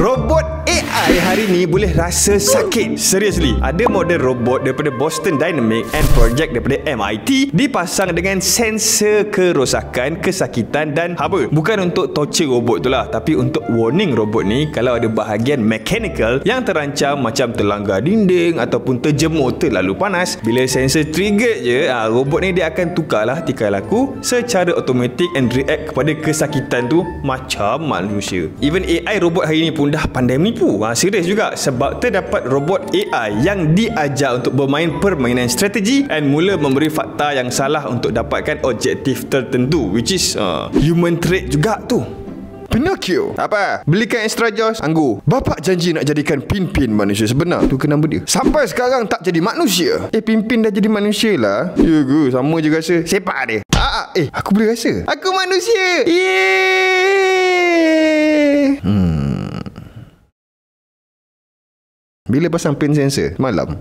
Robot AI hari ni boleh rasa sakit. Seriously, ada model robot daripada Boston Dynamics and project daripada MIT dipasang dengan sensor kerosakan, kesakitan dan haba. Bukan untuk torture robot tu lah, tapi untuk warning robot ni kalau ada bahagian mechanical yang terancam macam terlanggar dinding ataupun terjemur terlalu panas. Bila sensor trigger je, robot ni dia akan tukarlah tingkah laku secara automatik and react kepada kesakitan tu macam manusia. Even AI robot hari ni pun dah pandai menipu. Serius juga, sebab terdapat robot AI yang diajar untuk bermain permainan strategi and mula memberi fakta yang salah untuk dapatkan objektif tertentu, which is human trait juga tu. Pinocchio, apa? Belikan extra jaws, anggur. Bapak janji nak jadikan Pinpin manusia sebenar. Tu kenapa dia sampai sekarang tak jadi manusia. Pinpin dah jadi manusia lah. Ya ke? Sama je rasa. Sepak dia. Aku boleh rasa aku manusia. Yeay. Bila pasang pin sensor? Malam.